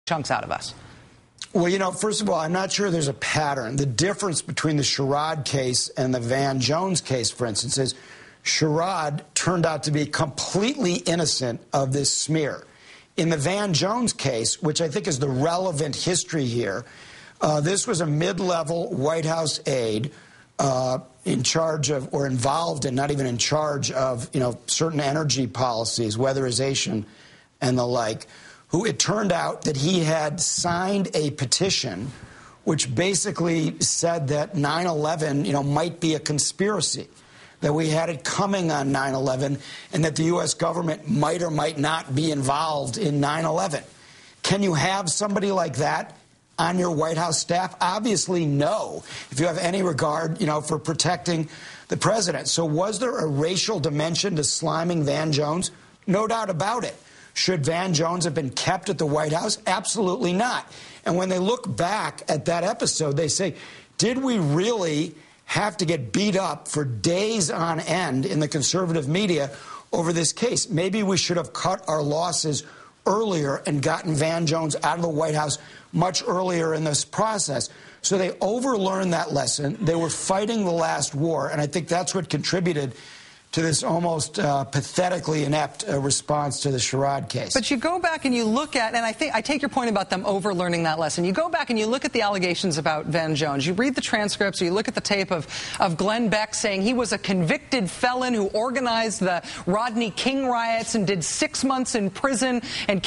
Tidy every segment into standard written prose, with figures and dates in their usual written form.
chunks out of us. Well, you know, first of all, I'm not sure there's a pattern. The difference between the Sherrod case and the Van Jones case, for instance, is Sherrod turned out to be completely innocent of this smear. In the Van Jones case, which I think is the relevant history here, this was a mid-level White House aide in charge of, or involved in, not even in charge of, you know, certain energy policies, weatherization and the like, who it turned out that he had signed a petition which basically said that 9/11, you know, might be a conspiracy, that we had it coming on 9/11, and that the U.S. government might or might not be involved in 9/11. Can you have somebody like that on your White House staff? Obviously, no, if you have any regard, you know, for protecting the president. So was there a racial dimension to sliming Van Jones? No doubt about it. Should Van Jones have been kept at the White House? Absolutely not. And when they look back at that episode, they say, did we really have to get beat up for days on end in the conservative media over this case? Maybe we should have cut our losses earlier and gotten Van Jones out of the White House much earlier in this process. So they overlearned that lesson. They were fighting the last war, and I think that's what contributed to this almost pathetically inept response to the Sherrod case. But you go back and you look at, and I take your point about them overlearning that lesson. You go back and you look at the allegations about Van Jones. You read the transcripts, or you look at the tape of Glenn Beck saying he was a convicted felon who organized the Rodney King riots and did 6 months in prison. And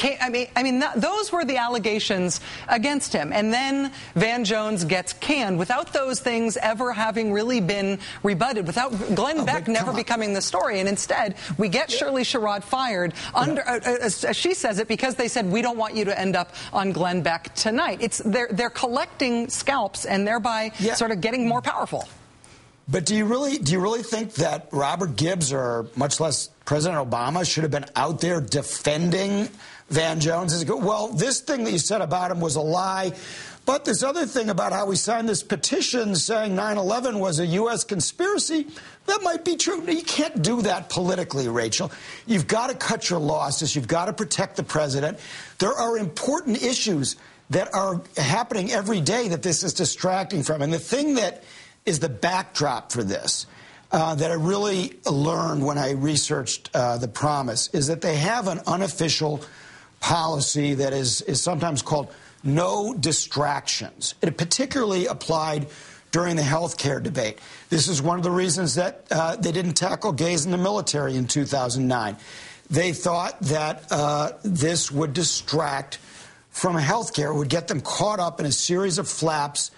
those were the allegations against him. And then Van Jones gets canned without those things ever having really been rebutted, without Glenn Beck never becoming the story, and instead we get Shirley Sherrod fired under, as she says it, because they said we don't want you to end up on Glenn Beck tonight. It's they're collecting scalps and thereby sort of getting more powerful. But do you really think that Robert Gibbs, or much less President Obama, should have been out there defending Van Jones? Well, this thing that you said about him was a lie. But this other thing about how we signed this petition saying 9/11 was a U.S. conspiracy, that might be true. You can't do that politically, Rachel. You've got to cut your losses. You've got to protect the president. There are important issues that are happening every day that this is distracting from. And the thing that is the backdrop for this, that I really learned when I researched The Promise, is that they have an unofficial policy that is sometimes called no distractions. It particularly applied during the health care debate. This is one of the reasons that they didn't tackle gays in the military in 2009. They thought that this would distract from health care, would get them caught up in a series of flaps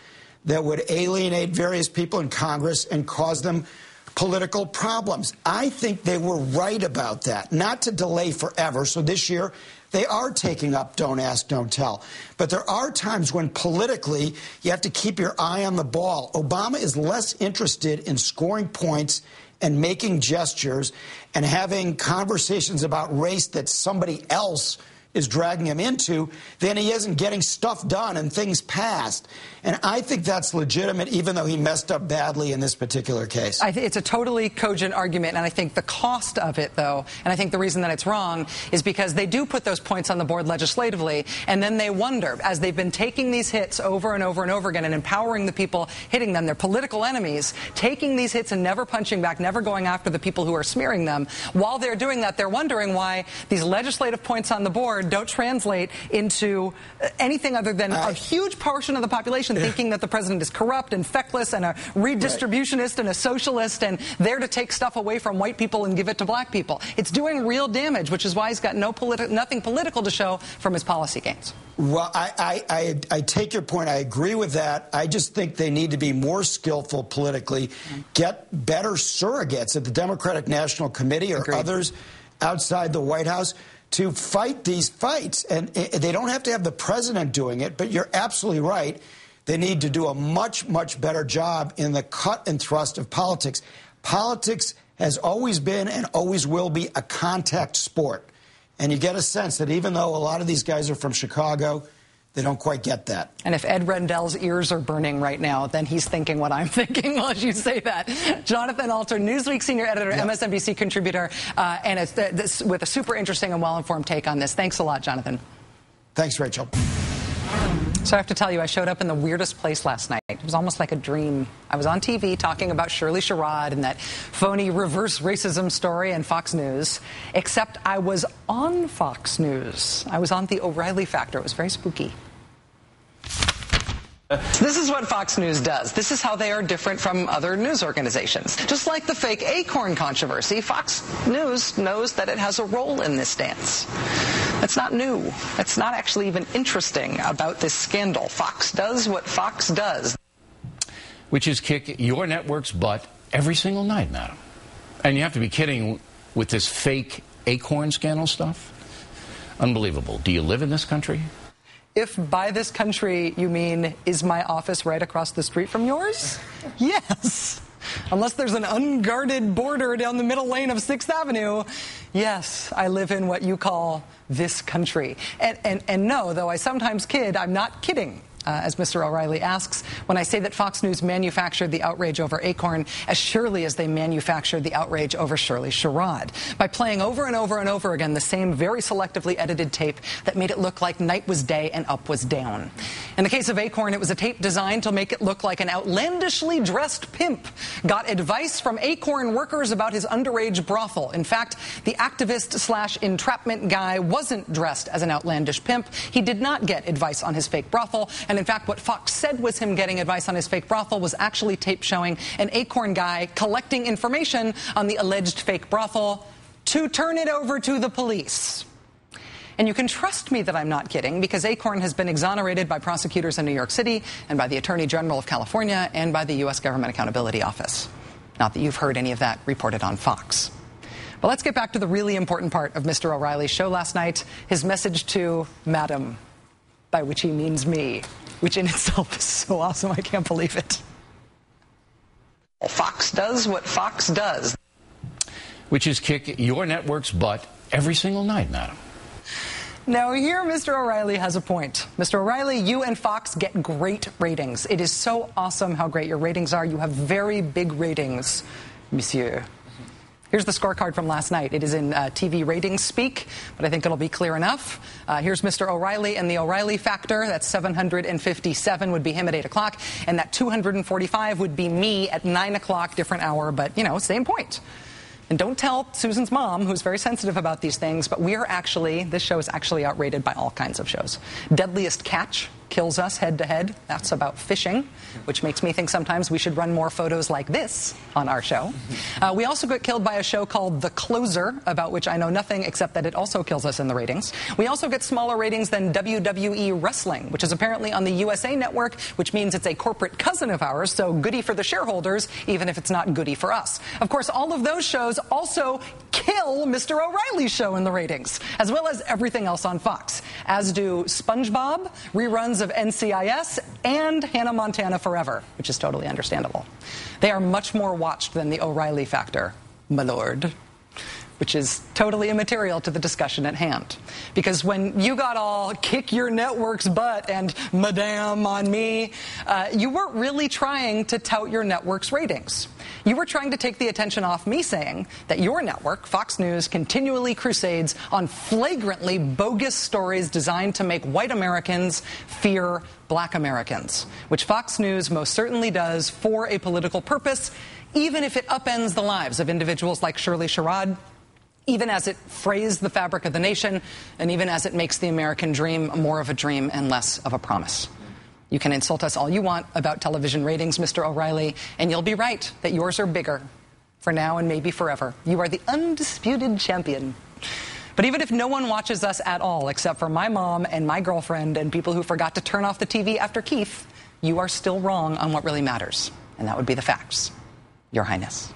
that would alienate various people in Congress and cause them political problems. I think they were right about that, not to delay forever. So this year, they are taking up Don't Ask, Don't Tell. But there are times when politically you have to keep your eye on the ball. Obama is less interested in scoring points and making gestures and having conversations about race that somebody else is dragging him into than he is in getting stuff done and things passed. And I think that's legitimate, even though he messed up badly in this particular case. I think it's a totally cogent argument, and I think the cost of it, though, and I think the reason that it's wrong, is because they do put those points on the board legislatively, and then they wonder, as they've been taking these hits over and over and over again and empowering the people hitting them, their political enemies, taking these hits and never punching back, never going after the people who are smearing them. While they're doing that, they're wondering why these legislative points on the board don't translate into anything other than a huge portion of the population thinking that the president is corrupt and feckless and a redistributionist and a socialist and there to take stuff away from white people and give it to black people. It's doing real damage, which is why he's got nothing political to show from his policy gains. Well, I take your point. I agree with that. I just think they need to be more skillful politically, get better surrogates at the Democratic National Committee or others outside the White House to fight these fights. And they don't have to have the president doing it, but you're absolutely right. They need to do a much, much better job in the cut and thrust of politics. Politics has always been and always will be a contact sport. And you get a sense that even though a lot of these guys are from Chicago, they don't quite get that. And if Ed Rendell's ears are burning right now, then he's thinking what I'm thinking as you say that. Jonathan Alter, Newsweek senior editor, MSNBC contributor, and with a super interesting and well-informed take on this. Thanks a lot, Jonathan. Thanks, Rachel. So I have to tell you, I showed up in the weirdest place last night. It was almost like a dream. I was on TV talking about Shirley Sherrod and that phony reverse racism story on Fox News, except I was on Fox News. I was on the O'Reilly Factor. It was very spooky. This is what Fox News does. This is how they are different from other news organizations. Just like the fake Acorn controversy, Fox News knows that it has a role in this dance. That's not new. That's not actually even interesting about this scandal. Fox does what Fox does. Which is kick your network's butt every single night, madam. And you have to be kidding with this fake Acorn scandal stuff? Unbelievable. Do you live in this country? If by this country you mean, is my office right across the street from yours? Yes. Unless there's an unguarded border down the middle lane of 6th Avenue, yes, I live in what you call this country. And no, though I sometimes kid, I'm not kidding. As Mr. O'Reilly asks, when I say that Fox News manufactured the outrage over Acorn as surely as they manufactured the outrage over Shirley Sherrod, by playing over and over and over again the same very selectively edited tape that made it look like night was day and up was down. In the case of Acorn, it was a tape designed to make it look like an outlandishly dressed pimp got advice from Acorn workers about his underage brothel. In fact, the activist/entrapment guy wasn't dressed as an outlandish pimp. He did not get advice on his fake brothel. And in fact, what Fox said was him getting advice on his fake brothel was actually tape showing an Acorn guy collecting information on the alleged fake brothel to turn it over to the police. And you can trust me that I'm not kidding, because Acorn has been exonerated by prosecutors in New York City and by the Attorney General of California and by the U.S. Government Accountability Office. Not that you've heard any of that reported on Fox. But let's get back to the really important part of Mr. O'Reilly's show last night, his message to Madam, by which he means me, which in itself is so awesome, I can't believe it. Fox does what Fox does. Which is kick your network's butt every single night, madam. Now, here Mr. O'Reilly has a point. Mr. O'Reilly, you and Fox get great ratings. It is so awesome how great your ratings are. You have very big ratings, monsieur. Here's the scorecard from last night. It is in TV ratings speak, but I think it'll be clear enough. Here's Mr. O'Reilly and the O'Reilly factor. That's 757 would be him at 8 o'clock, and that 245 would be me at 9 o'clock, different hour, but, you know, same point. And don't tell Susan's mom, who's very sensitive about these things, but we are actually, this show is actually outrated by all kinds of shows. Deadliest Catch kills us head-to-head. That's about fishing, which makes me think sometimes we should run more photos like this on our show. We also got killed by a show called The Closer, about which I know nothing except that it also kills us in the ratings. We also get smaller ratings than WWE Wrestling, which is apparently on the USA Network, which means it's a corporate cousin of ours, so goody for the shareholders, even if it's not goody for us. Of course, all of those shows also kill Mr. O'Reilly's show in the ratings, as well as everything else on Fox, as do SpongeBob, reruns of NCIS, and Hannah Montana Forever, which is totally understandable. They are much more watched than the O'Reilly factor, my lord, which is totally immaterial to the discussion at hand. Because when you got all kick your network's butt and madame on me, you weren't really trying to tout your network's ratings. You were trying to take the attention off me saying that your network, Fox News, continually crusades on flagrantly bogus stories designed to make white Americans fear black Americans, which Fox News most certainly does for a political purpose, even if it upends the lives of individuals like Shirley Sherrod, even as it frays the fabric of the nation, and even as it makes the American dream more of a dream and less of a promise. You can insult us all you want about television ratings, Mr. O'Reilly, and you'll be right that yours are bigger, for now and maybe forever. You are the undisputed champion. But even if no one watches us at all, except for my mom and my girlfriend and people who forgot to turn off the TV after Keith, you are still wrong on what really matters, and that would be the facts, Your Highness.